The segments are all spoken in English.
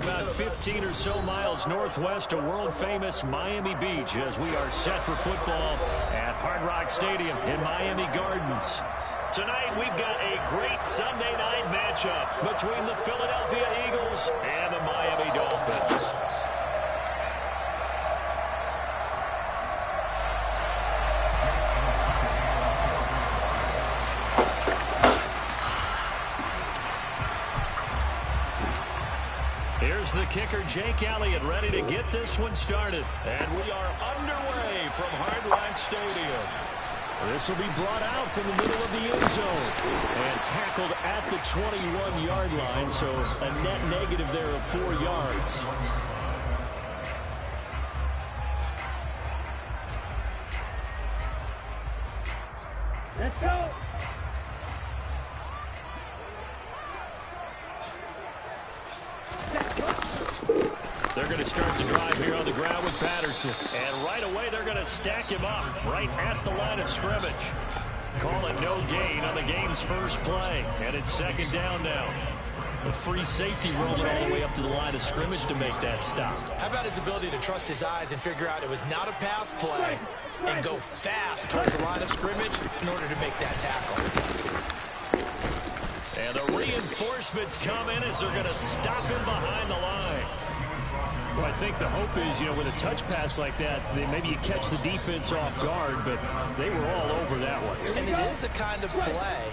about 15 or so miles northwest of world-famous Miami Beach as we are set for football at Hard Rock Stadium in Miami Gardens. Tonight, we've got a great Sunday night matchup between the Philadelphia Eagles and the Miami Dolphins. Here's the kicker, Jake Elliott, ready to get this one started. And we are underway from Hard Rock Stadium. This will be brought out from the middle of the end zone and tackled at the 21-yard line, so a net negative there of 4 yards. Let's go. They're going to start the drive here on the ground with Patterson. And right away, they're going to stack him up right at the line of scrimmage. Call it no gain on the game's first play. And it's second down now. A free safety rolling all the way up to the line of scrimmage to make that stop. How about his ability to trust his eyes and figure out it was not a pass play and go fast towards the line of scrimmage in order to make that tackle. And the reinforcements come in as they're going to stop him behind the line. Well, I think the hope is, with a touch pass like that, maybe you catch the defense off guard, but they were all over that one. And it is the kind of play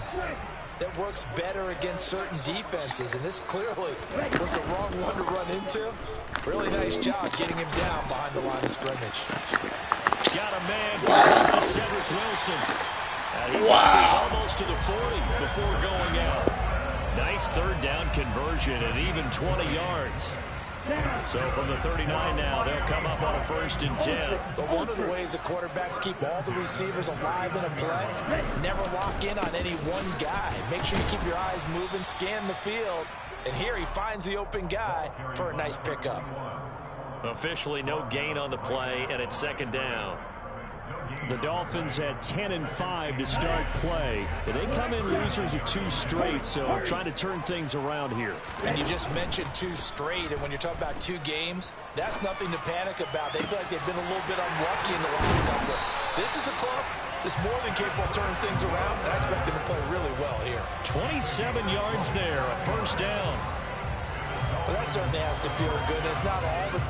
that works better against certain defenses, and this clearly was the wrong one to run into. Really nice job getting him down behind the line of scrimmage. Got a man to Cedric Wilson. He's got this almost to the 40 before going out. Nice third down conversion at even 20 yards. So from the 39 now, they'll come up on a 1st and 10. But one of the ways the quarterbacks keep all the receivers alive in a play, never lock in on any one guy. Make sure you keep your eyes moving, scan the field. And here he finds the open guy for a nice pickup. Officially no gain on the play, and it's second down. The Dolphins had 10-5 to start play. But they come in losers of 2 straight, so trying to turn things around here. And you just mentioned 2 straight, and when you're talking about 2 games, that's nothing to panic about. They feel like they've been a little bit unlucky in the last couple. This is a club that's more than capable of turning things around, and I expect them to play really well here. 27 yards there, a 1st down. Well, that certainly has to feel good. It's not all the...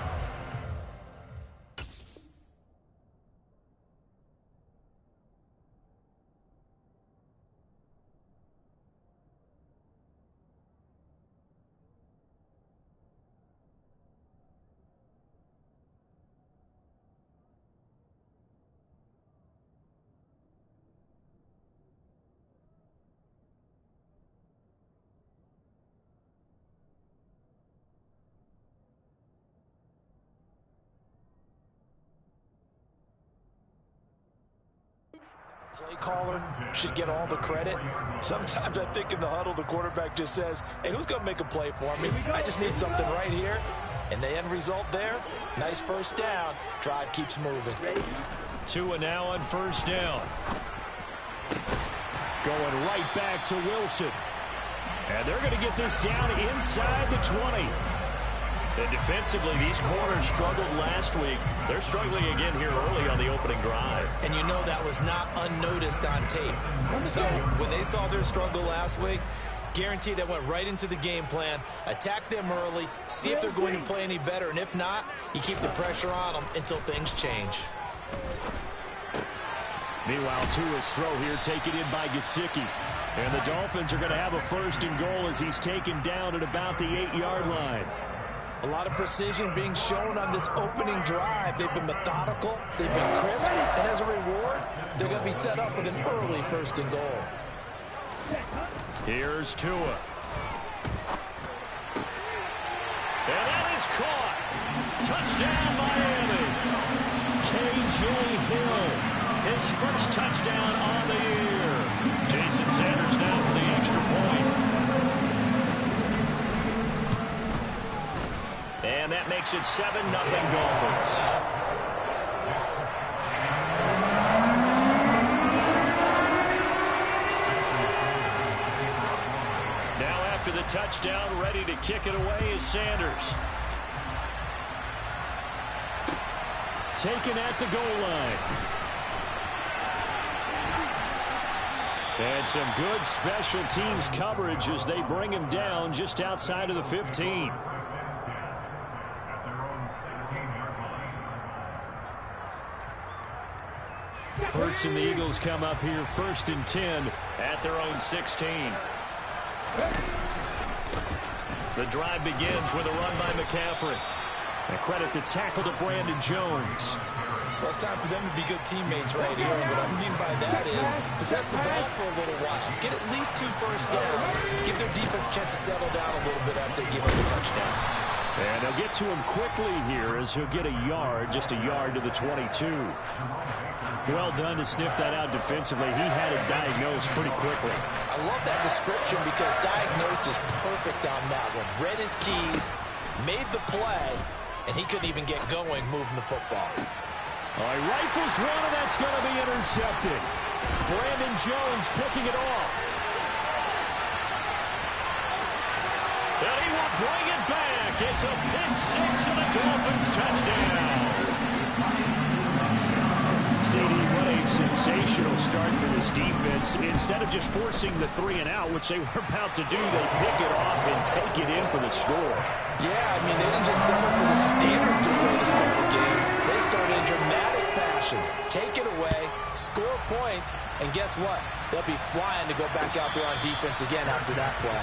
Play caller should get all the credit. Sometimes I think in the huddle, the quarterback just says, hey, who's going to make a play for me? I just need something right here. And the end result there, nice 1st down. Drive keeps moving. Tua now on 1st down. Going right back to Wilson. And they're going to get this down inside the 20. And defensively, these corners struggled last week. They're struggling again here early on the opening drive. And you know that was not unnoticed on tape. So when they saw their struggle last week, guaranteed that went right into the game plan. Attack them early, see if they're going to play any better. And if not, you keep the pressure on them until things change. Meanwhile, Tua's throw here taken in by Gesicki. And the Dolphins are going to have a 1st and goal as he's taken down at about the 8-yard line. A lot of precision being shown on this opening drive. They've been methodical, they've been crisp, and as a reward, they're going to be set up with an early 1st and goal. Here's Tua. And that is caught. Touchdown, Miami. K.J. Hill, his 1st touchdown on the year. Jason Sanders now for the extra point. And that makes it 7-0 Dolphins. Now after the touchdown, ready to kick it away is Sanders. Taken at the goal line. And some good special teams coverage as they bring him down just outside of the 15. Hurts and the Eagles come up here 1st and 10 at their own 16. The drive begins with a run by McCaffrey. And credit the tackle to Brandon Jones. Well, it's time for them to be good teammates right here. And what I mean by that is possess the ball for a little while. Get at least 2 first downs. Give their defense a chance to settle down a little bit after they give up a touchdown. And they'll get to him quickly here as he'll get a yard, just a yard to the 22. Well done to sniff that out defensively. He had it diagnosed pretty quickly. I love that description because diagnosed is perfect on that one. Read his keys, made the play, and he couldn't even get going moving the football. All right, rifles one, and that's going to be intercepted. Brandon Jones picking it off. And he will bring it back. It's a pick six and a Dolphins touchdown. CD, what a sensational start for this defense. Instead of just forcing the 3 and out, which they were about to do, they pick it off and take it in for the score. Yeah, I mean, they didn't just settle for the standard good way to start the game. They started in dramatic fashion. Take it away, score points, and guess what? They'll be flying to go back out there on defense again after that play.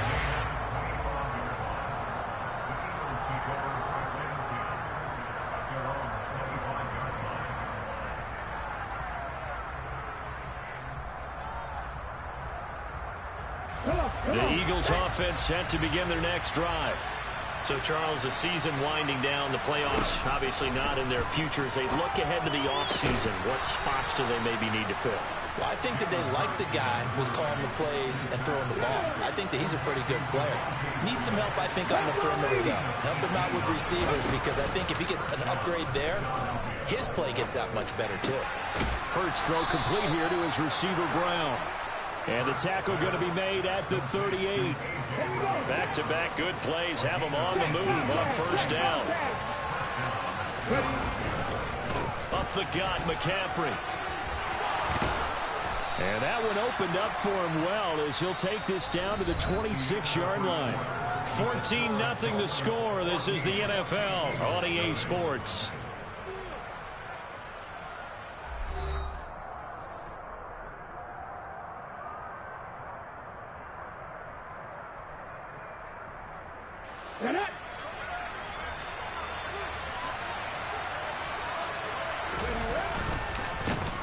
The Eagles offense set to begin their next drive. So, Charles, the season winding down, the playoffs obviously not in their future. As they look ahead to the offseason, what spots do they maybe need to fill? Well, I think that they like the guy who's calling the plays and throwing the ball. I think that he's a pretty good player. Needs some help, I think, on the perimeter, though. Help him out with receivers because I think if he gets an upgrade there, his play gets that much better, too. Hurts throw complete here to his receiver, Brown. And the tackle going to be made at the 38. Back-to-back good plays have them on the move on first down. Up the gut, McCaffrey. And that one opened up for him well as he'll take this down to the 26-yard line. 14-0 the score. This is the NFL on EA Sports.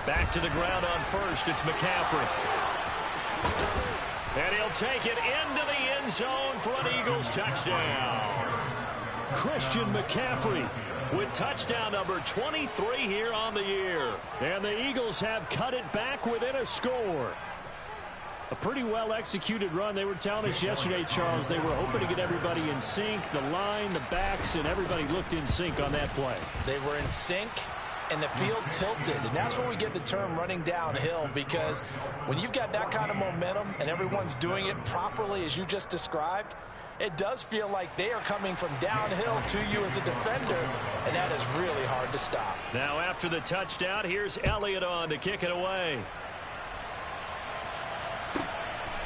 Back to the ground on first. It's McCaffrey. And he'll take it into the end zone for an Eagles touchdown. Christian McCaffrey with touchdown number 23 here on the year. And the Eagles have cut it back within a score. A pretty well-executed run. They were telling us yesterday, Charles, they were hoping to get everybody in sync. The line, the backs, and everybody looked in sync on that play. They were in sync, and the field tilted. And that's where we get the term running downhill, because when you've got that kind of momentum and everyone's doing it properly as you just described, it does feel like they are coming from downhill to you as a defender, and that is really hard to stop. Now after the touchdown, here's Elliott on to kick it away.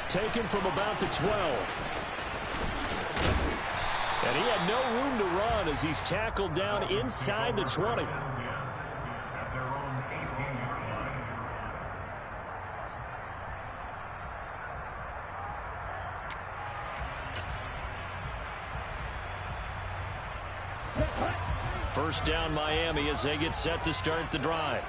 Taken from about the 12. And he had no room to run as he's tackled down inside the 20. First down Miami as they get set to start the drive.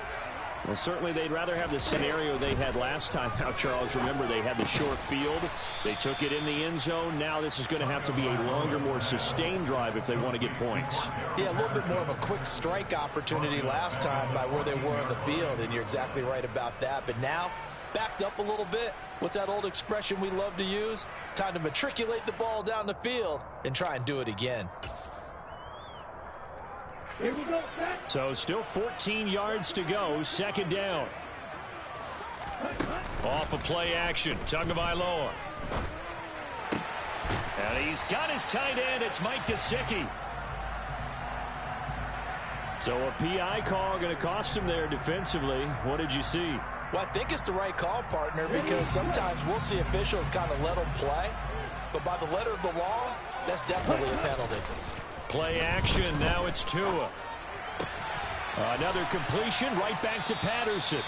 Well, certainly they'd rather have the scenario they had last time. Now, Charles, remember they had the short field. They took it in the end zone. Now this is going to have to be a longer, more sustained drive if they want to get points. Yeah, a little bit more of a quick strike opportunity last time by where they were on the field, and you're exactly right about that. But now, backed up a little bit. What's that old expression we love to use? Time to matriculate the ball down the field and try and do it again. Here we go. So still 14 yards to go. Second down. Off of play action. Tagovailoa. And he's got his tight end. It's Mike Gesicki. So a PI call going to cost him there defensively. What did you see? Well, I think it's the right call, partner, because sometimes we'll see officials kind of let them play. But by the letter of the law, that's definitely a penalty. Play action. Now it's Tua. Another completion right back to Patterson.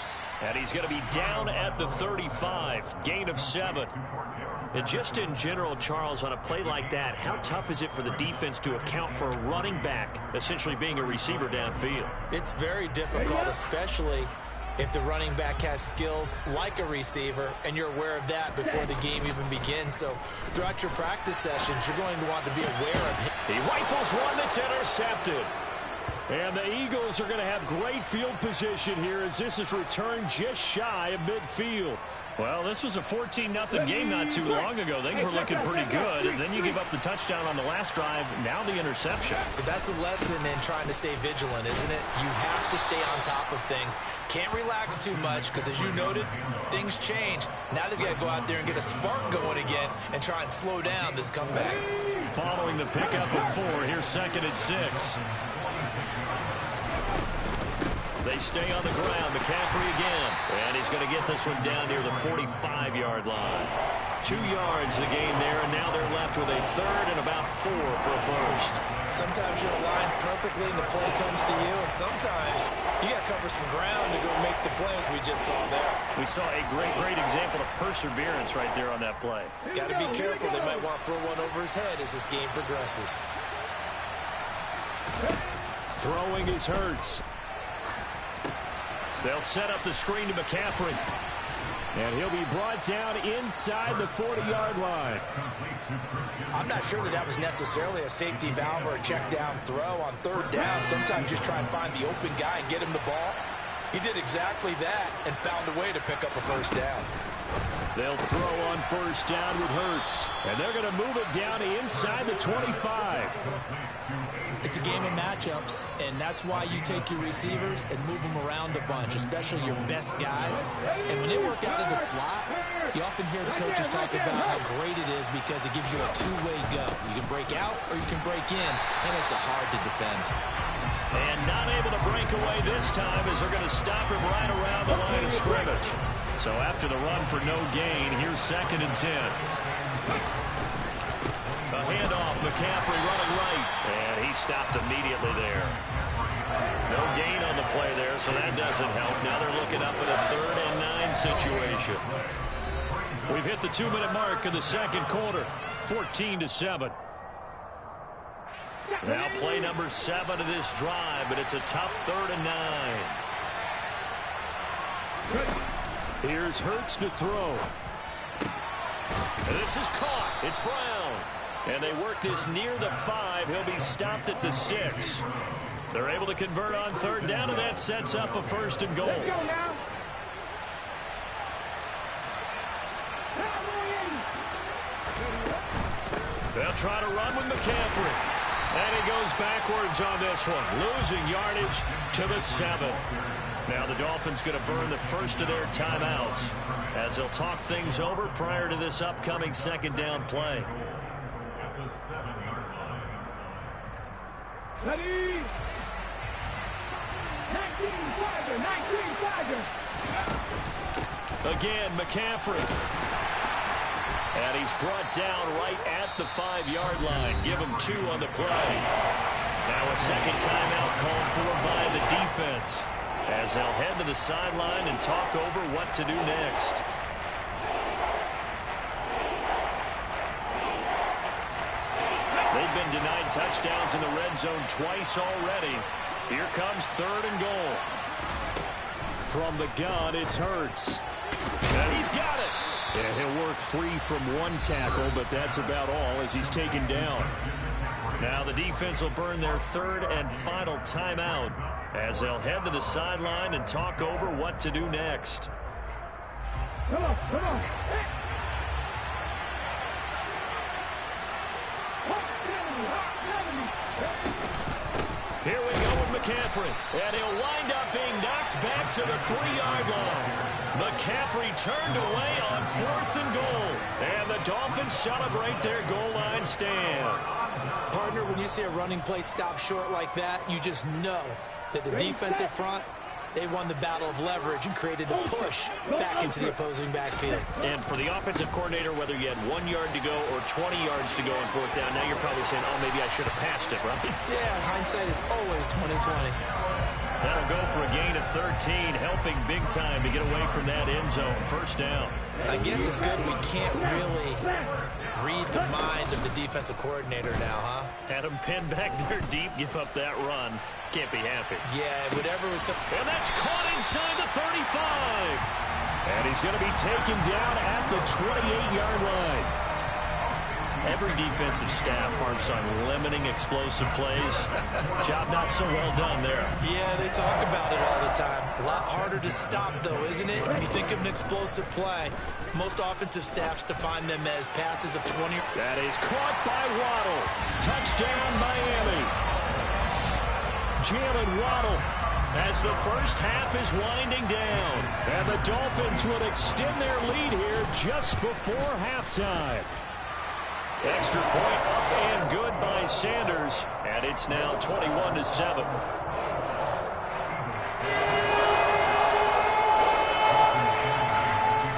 And he's going to be down at the 35. Gain of 7. And just in general, Charles, on a play like that, how tough is it for the defense to account for a running back essentially being a receiver downfield? It's very difficult, especially if the running back has skills like a receiver, and you're aware of that before the game even begins. So throughout your practice sessions, you're going to want to be aware of him. He rifles one that's intercepted. And the Eagles are going to have great field position here as this is returned just shy of midfield. Well, this was a 14-0 game not too long ago. Things were looking pretty good, and then you give up the touchdown on the last drive, now the interception. So that's a lesson in trying to stay vigilant, isn't it? You have to stay on top of things. Can't relax too much because, as you noted, things change. Now they've got to go out there and get a spark going again and try and slow down this comeback. Following the pickup of 4, here's 2nd and 6. They stay on the ground. McCaffrey again. And he's going to get this one down near the 45-yard line. 2 yards the gain there, and now they're left with a 3rd and about 4 for a first. Sometimes you're aligned perfectly and the play comes to you, and sometimes you got to cover some ground to go make the play, as we just saw there. We saw a great example of perseverance right there on that play. Got to be careful. They might want to throw one over his head as this game progresses. Throwing is Hurts. They'll set up the screen to McCaffrey. And he'll be brought down inside the 40-yard line. I'm not sure that was necessarily a safety valve or a check down throw on 3rd down. Sometimes just try and find the open guy and get him the ball. He did exactly that and found a way to pick up a 1st down. They'll throw on 1st down with Hurts. And they're going to move it down to inside the 25. It's a game of matchups, and that's why you take your receivers and move them around a bunch, especially your best guys. And when they work out of the slot, you often hear the coaches talk about how great it is because it gives you a two-way go. You can break out or you can break in. That makes it hard to defend. And not able to break away this time as they're going to stop him right around the line of scrimmage. So after the run for no gain, here's 2nd and 10. A handoff, McCaffrey running right, and he stopped immediately there. No gain on the play there, so that doesn't help. Now they're looking up at a 3rd and 9 situation. We've hit the 2-minute mark of the 2nd quarter, 14-7. Now play number 7 of this drive, but it's a tough 3rd and 9. Here's Hurts to throw. And this is caught. It's Brown. And they work this near the 5. He'll be stopped at the 6. They're able to convert on 3rd down, and that sets up a 1st and goal. Let's go now. They'll try to run with McCaffrey. And he goes backwards on this one, losing yardage to the 7. Now the Dolphins going to burn the first of their timeouts as they'll talk things over prior to this upcoming 2nd down play. Ready? 19 Tiger. Again, McCaffrey. And he's brought down right at the 5-yard line. Give him 2 on the play. Now a 2nd timeout called for by the defense as they'll head to the sideline and talk over what to do next. They've been denied touchdowns in the red zone twice already. Here comes 3rd and goal. From the gun, it's Hurts. And he's got it. Yeah, he'll work free from one tackle, but that's about all as he's taken down. Now the defense will burn their 3rd and final timeout as they'll head to the sideline and talk over what to do next. Come on. Here we go with McCaffrey, and he'll wind up being knocked back to the 3-yard line. McCaffrey turned away on 4th and goal, and the Dolphins celebrate their goal line stand. Partner, when you see a running play stop short like that, you just know that the defensive front, they won the battle of leverage and created the push back into the opposing backfield. And for the offensive coordinator, whether you had 1 yard to go or 20 yards to go on 4th down, now you're probably saying, oh, maybe I should have passed it, right? Yeah, hindsight is always 20/20. That'll go for a gain of 13, helping big time to get away from that end zone. 1st down. I guess it's good we can't really read the mind of the defensive coordinator now, huh? Had him pinned back there deep, give up that run. Can't be happy. Yeah, whatever was coming. And that's caught inside the 35. And he's going to be taken down at the 28-yard line. Every defensive staff harps on limiting explosive plays. Job not so well done there. Yeah, they talk about it all the time. A lot harder to stop, though, isn't it? When you think of an explosive play, most offensive staffs define them as passes of 20. That is caught by Waddle. Touchdown, Miami. Jalen Waddle as the first half is winding down. And the Dolphins will extend their lead here just before halftime. Extra point up and good by Sanders. And it's now 21-7.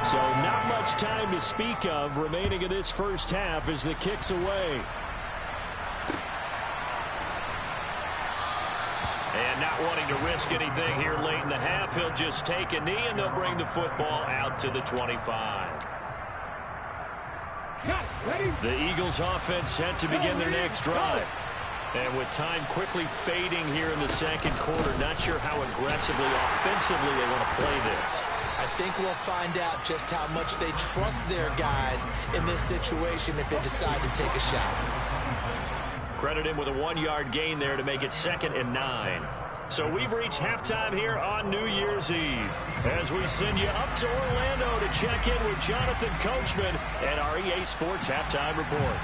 So not much time to speak of remaining in this first half as the kick's away. And not wanting to risk anything here late in the half, he'll just take a knee and they'll bring the football out to the 25. The Eagles offense set to begin their next drive. And with time quickly fading here in the second quarter, not sure how aggressively, offensively they want to play this. I think we'll find out just how much they trust their guys in this situation if they decide to take a shot. Credit him with a 1-yard gain there to make it 2nd and 9. So we've reached halftime here on New Year's Eve as we send you up to Orlando to check in with Jonathan Coachman and our EA Sports Halftime Report.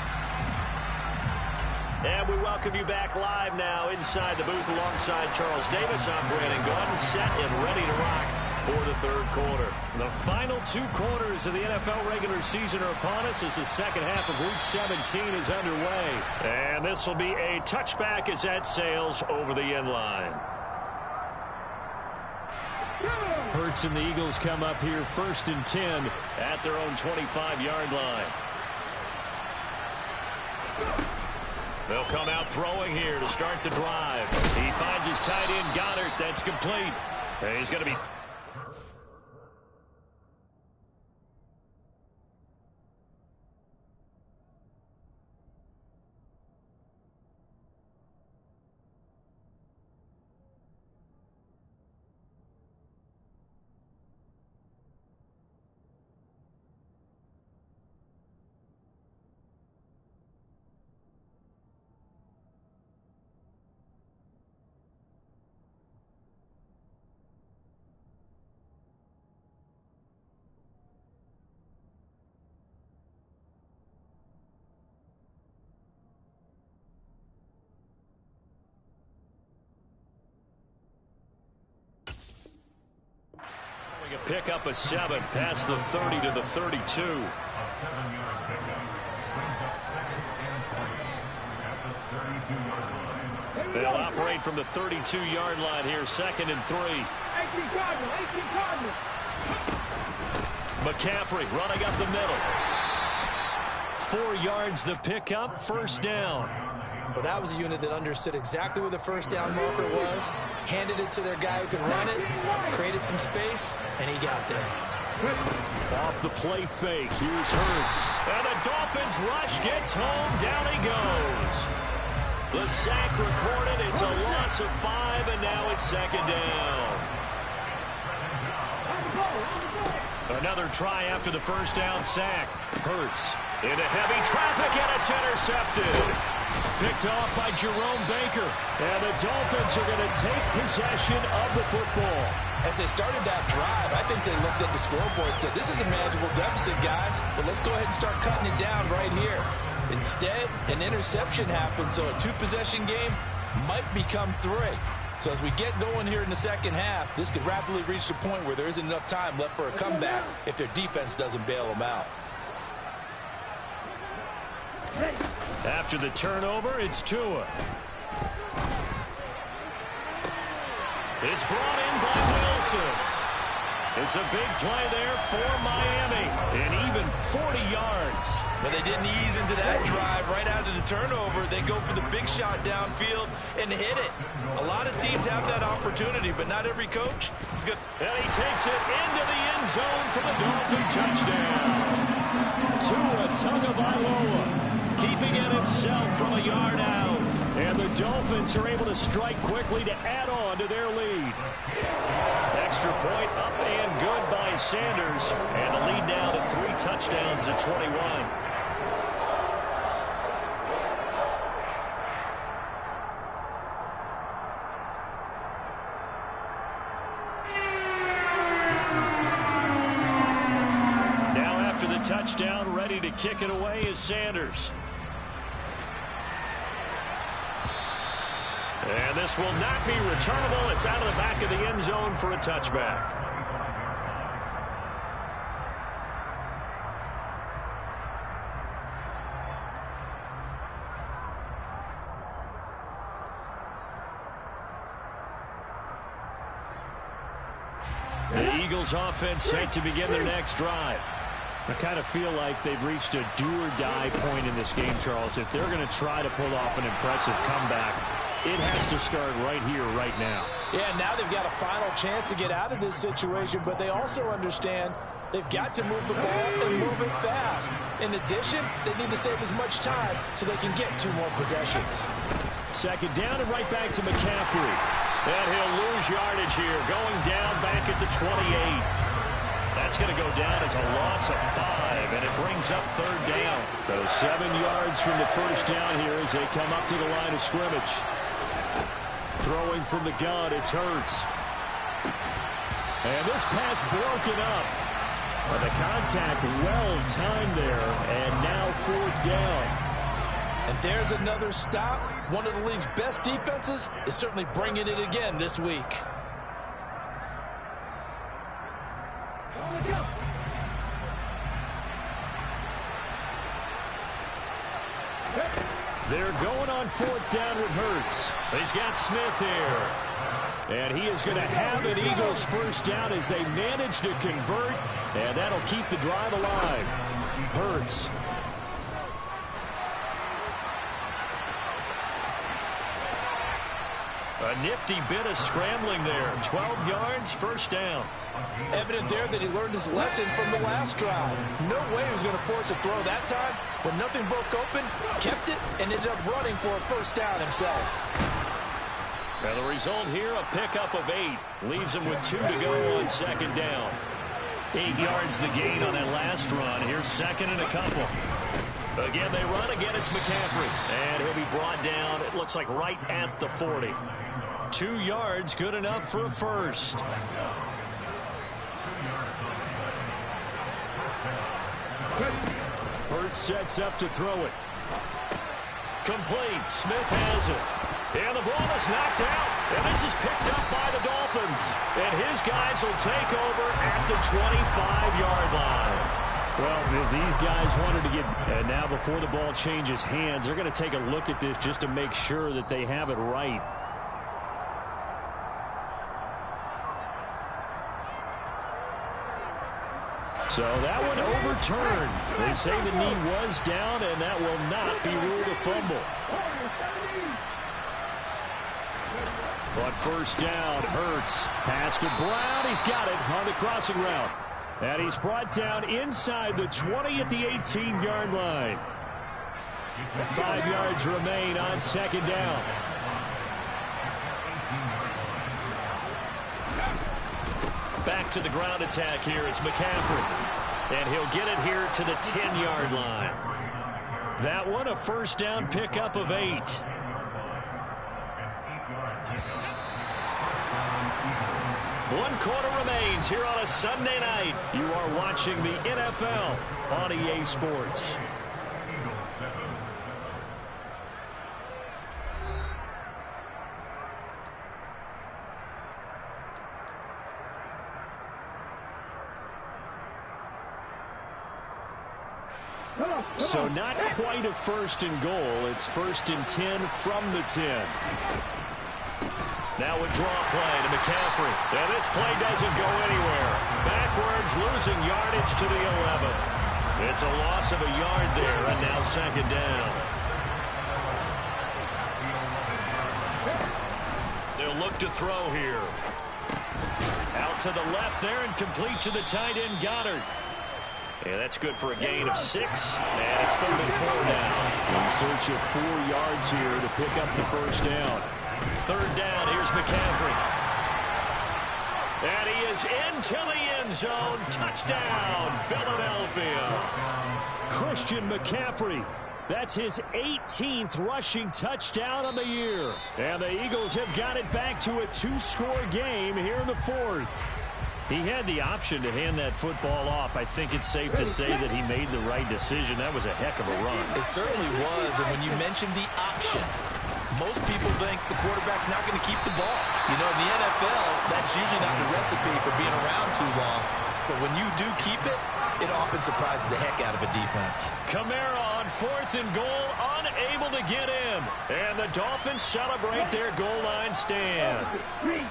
And we welcome you back live now inside the booth alongside Charles Davis. I'm Brandon Gaudin, set and ready to rock for the third quarter. The final 2 quarters of the NFL regular season are upon us as the second half of Week 17 is underway. And this will be a touchback as that sails over the end line. Hurts and the Eagles come up here 1st and 10 at their own 25-yard line. They'll come out throwing here to start the drive. He finds his tight end, Goddard. That's complete. And he's going to be... Pick up a 7 past the 30 to the 32. They'll operate from the 32-yard line here, 2nd and 3. McCaffrey running up the middle. 4 yards the pickup, 1st down. Well, that was a unit that understood exactly where the 1st down marker was, handed it to their guy who could run it, created some space, and he got there. Off the play fake, here's Hurts. And the Dolphins rush gets home, down he goes. The sack recorded, it's a loss of 5, and now it's 2nd down. Another try after the 1st down sack. Hurts into heavy traffic, and it's intercepted. Picked off by Jerome Baker. And the Dolphins are going to take possession of the football. As they started that drive, I think they looked at the scoreboard and said, this is a manageable deficit, guys, but let's go ahead and start cutting it down right here. Instead, an interception happened, so a 2-possession game might become 3. So as we get going here in the second half, this could rapidly reach the point where there isn't enough time left for a comeback if their defense doesn't bail them out. After the turnover, it's Tua. It's brought in by Wilson. It's a big play there for Miami, and even 40 yards. But they didn't ease into that drive right after the turnover. They go for the big shot downfield and hit it. A lot of teams have that opportunity, but not every coach is good. And he takes it into the end zone for the Dolphin touchdown. Tua Tagovailoa keeping it himself from a yard out. And the Dolphins are able to strike quickly to add on to their lead. Extra point up and good by Sanders. And the lead now to 3 touchdowns at 21. Now after the touchdown, ready to kick it away is Sanders. And this will not be returnable. It's out of the back of the end zone for a touchback. The Eagles offense set to begin their next drive. I kind of feel like they've reached a do-or-die point in this game, Charles. If they're going to try to pull off an impressive comeback, it has to start right here, right now. Yeah, now they've got a final chance to get out of this situation, but they also understand they've got to move the ball and move it fast. In addition, they need to save as much time so they can get 2 more possessions. Second down and right back to McCaffrey. And he'll lose yardage here, going down back at the 28. That's going to go down as a loss of 5, and it brings up 3rd down. So 7 yards from the first down here as they come up to the line of scrimmage. Throwing from the gun, it's Hurts. And this pass broken up. But the contact well timed there, and now 4th down. And there's another stop. One of the league's best defenses is certainly bringing it again this week. They're going on 4th down with Hurts. He's got Smith here. And he is going to have an Eagles first down as they manage to convert. And that'll keep the drive alive. Hurts. A nifty bit of scrambling there. 12 yards, first down. Evident there that he learned his lesson from the last drive. No way he was going to force a throw that time. When nothing broke open, kept it, and ended up running for a first down himself. And the result here, a pickup of 8. Leaves him with 2 to go on second down. 8 yards the gain on that last run. Here's second and a couple. Again, they run. Again, it's McCaffrey. And he'll be brought down, it looks like right at the 40. 2 yards, good enough for a first. Hurts sets up to throw it. Complete. Smith has it. And the ball is knocked out. And this is picked up by the Dolphins. And his guys will take over at the 25-yard line. Well, if these guys wanted to get... And now before the ball changes hands, they're going to take a look at this just to make sure that they have it right. So that one overturned. They say the knee was down, and that will not be ruled a fumble. But first down, Hurts. Pass to Brown. He's got it on the crossing route. And he's brought down inside the 20 at the 18-yard line. 5 yards remain on second down. Back to the ground attack here. It's McCaffrey. And he'll get it here to the 10-yard line. That one a first down pickup of 8. 1 quarter remains here on a Sunday night. You are watching the NFL on EA Sports. So not quite a first and goal. It's 1st and 10 from the 10. Now a draw play to McCaffrey. And this play doesn't go anywhere. Backwards, losing yardage to the 11. It's a loss of a yard there, and now 2nd down. They'll look to throw here. Out to the left there and complete to the tight end, Goddard. Yeah, that's good for a gain of 6, and it's 3rd and 4 now. In search of 4 yards here to pick up the first down. 3rd down, here's McCaffrey. And he is into the end zone. Touchdown, Philadelphia. Christian McCaffrey. That's his 18th rushing touchdown of the year. And the Eagles have got it back to a 2-score game here in the 4th. He had the option to hand that football off. I think it's safe to say that he made the right decision. That was a heck of a run. It certainly was, and when you mentioned the option, most people think the quarterback's not going to keep the ball. You know, in the NFL, that's usually not the recipe for being around too long. So when you do keep it, it often surprises the heck out of a defense. Kamara on 4th and goal, unable to get in. And the Dolphins celebrate their goal line stand.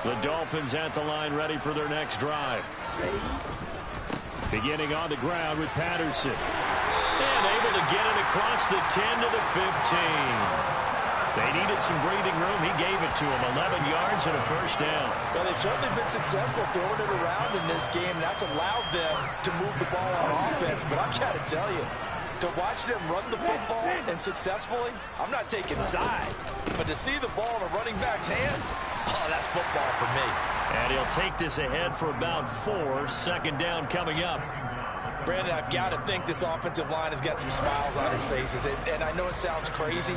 The Dolphins at the line ready for their next drive. Beginning on the ground with Patterson. And able to get it across the 10 to the 15. They needed some breathing room. He gave it to them. 11 yards and a first down. Well, they've certainly been successful throwing it around in this game. That's allowed them to move the ball on offense. But I've got to tell you, to watch them run the football and successfully, I'm not taking sides. But to see the ball in a running back's hands, oh, that's football for me. And he'll take this ahead for about 4. 2nd down coming up. Brandon, I've got to think this offensive line has got some smiles on its faces. And I know it sounds crazy,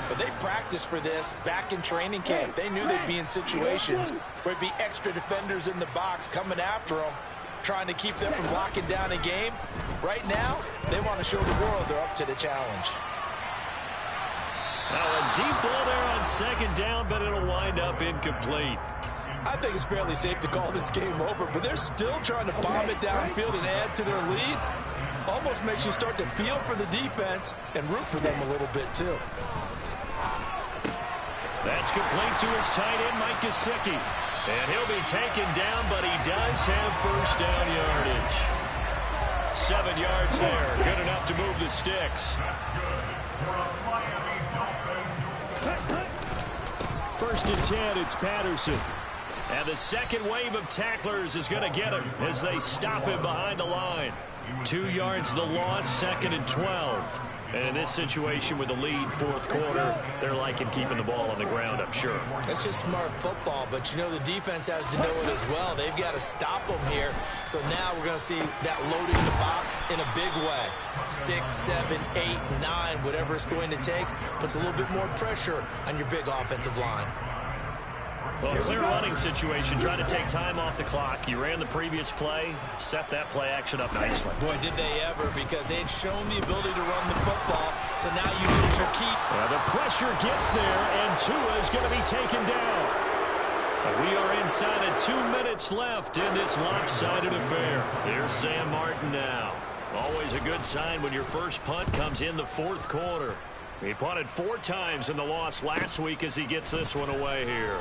but they practiced for this back in training camp. They knew they'd be in situations where it'd be extra defenders in the box coming after them, trying to keep them from locking down a game. Right now, they want to show the world they're up to the challenge. Now a deep ball there on 2nd down, but it'll wind up incomplete. I think it's fairly safe to call this game over, but they're still trying to bomb it downfield and add to their lead. Almost makes you start to feel for the defense and root for them a little bit, too. That's complete to his tight end, Mike Gesicki. And he'll be taken down, but he does have first down yardage. 7 yards there. Good enough to move the sticks. 1st and 10, it's Patterson. And the second wave of tacklers is going to get him as they stop him behind the line. 2 yards the loss, 2nd and 12. And in this situation with the lead, 4th quarter, they're liking keeping the ball on the ground, I'm sure. That's just smart football, but you know the defense has to know it as well. They've got to stop them here. So now we're going to see that loading the box in a big way. 6, 7, 8, 9, whatever it's going to take, puts a little bit more pressure on your big offensive line. Well, clear running situation, trying to take time off the clock. You ran the previous play, set that play action up nicely. Boy, did they ever, because they had shown the ability to run the football, so now you lose your key. Well, the pressure gets there, and Tua is going to be taken down. We are inside of 2 minutes left in this lopsided affair. Here's Sam Martin now. Always a good sign when your first punt comes in the 4th quarter. He punted 4 times in the loss last week as he gets this one away here.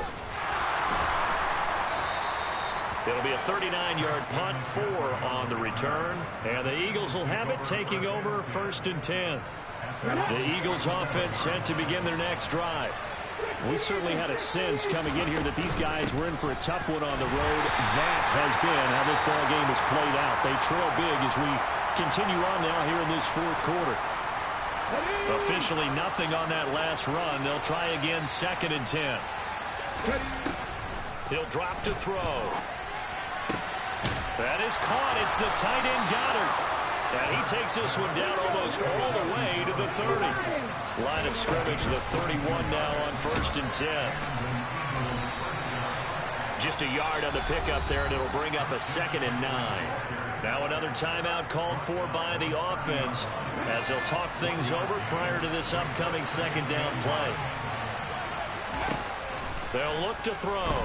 It'll be a 39-yard punt, 4 on the return. And the Eagles will have it, taking over 1st and 10. The Eagles offense set to begin their next drive. We certainly had a sense coming in here that these guys were in for a tough one on the road. That has been how this ball game has played out. They trail big as we continue on now here in this 4th quarter. Officially nothing on that last run. They'll try again, 2nd and 10. He'll drop to throw. That is caught. It's the tight end, Goddard. And he takes this one down almost all the way to the 30. Line of scrimmage, the 31 now on 1st and 10. Just a yard on the pickup there, and it'll bring up a 2nd and 9. Now another timeout called for by the offense as they'll talk things over prior to this upcoming 2nd down play. They'll look to throw.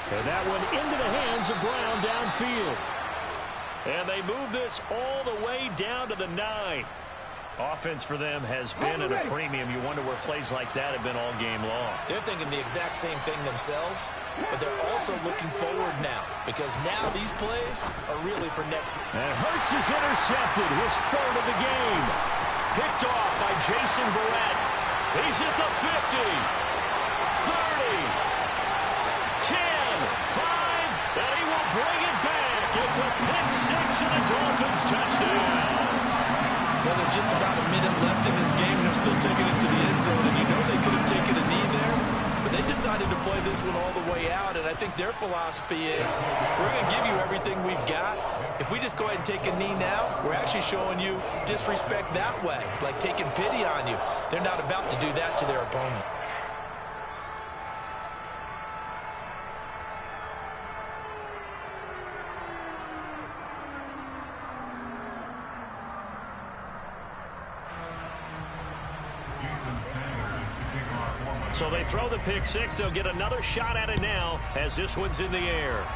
And that one into the hands of Brown downfield. And they move this all the way down to the 9. Offense for them has been at a premium. You wonder where plays like that have been all game long. They're thinking the exact same thing themselves, but they're also looking forward now because now these plays are really for next week. And Hurts is intercepted, his third of the game. Picked off by Jason Verrett. He's at the 50, 30, 10, 5, and he will bring it back. It's a pick six and a Dolphins touchdown. Well, there's just about a minute left in this game, and they're still taking it to the end zone. And you know they could have taken a knee there, but they decided to play this one all the way out. And I think their philosophy is, we're going to give you everything we've got. If we just go ahead and take a knee now, we're actually showing you disrespect that way, like taking pity on you. They're not about to do that to their opponent. So they throw the pick six. They'll get another shot at it now as this one's in the air.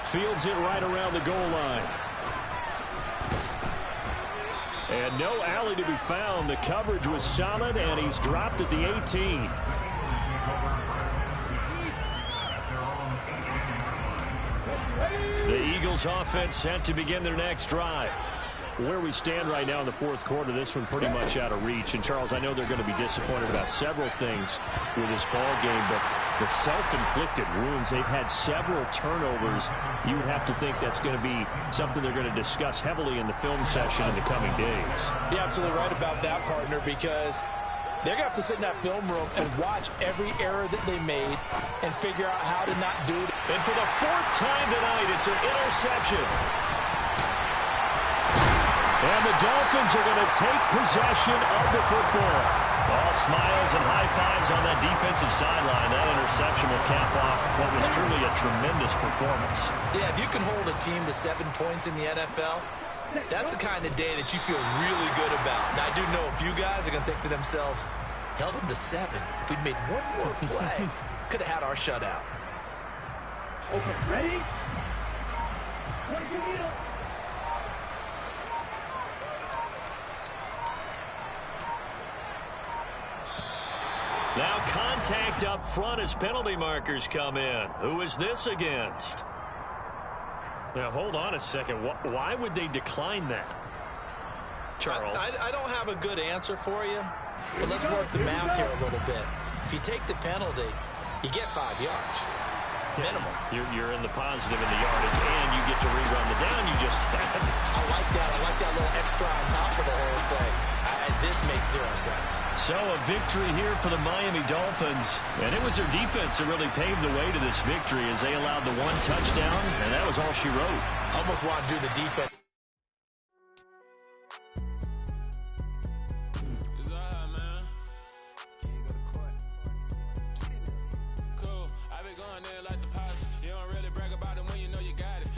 Fields it right around the goal line. And no alley to be found. The coverage was solid, and he's dropped at the 18. The Eagles offense set to begin their next drive. Where we stand right now in the fourth quarter, this one pretty much out of reach. And, Charles, I know they're going to be disappointed about several things with this ball game, but the self-inflicted wounds, they've had several turnovers. You would have to think that's going to be something they're going to discuss heavily in the film session in the coming days. You're absolutely right about that, partner, because they're going to have to sit in that film room and watch every error that they made and figure out how to not do it. And for the fourth time tonight, it's an interception. And the Dolphins are going to take possession of the football. All smiles and high fives on that defensive sideline. That interception will cap off what was truly a tremendous performance. Yeah, if you can hold a team to 7 points in the NFL, that's the kind of day that you feel really good about. Now, I do know a few guys are going to think to themselves, held them to 7. If we'd made one more play, could have had our shutout. Okay, ready? Now contact up front as penalty markers come in. Who is this against? Now, hold on a second. Why would they decline that? Charles? I don't have a good answer for you, but let's work the math here a little bit. If you take the penalty, you get 5 yards. Minimum. You're in the positive in the yardage, and you get to rerun the down you just had. I like that. I like that little extra on top of the whole thing. This makes 0 sense. So a victory here for the Miami Dolphins. And it was their defense that really paved the way to this victory as they allowed the 1 touchdown, and that was all she wrote. Almost want to do the defense. Cool. I been going there like the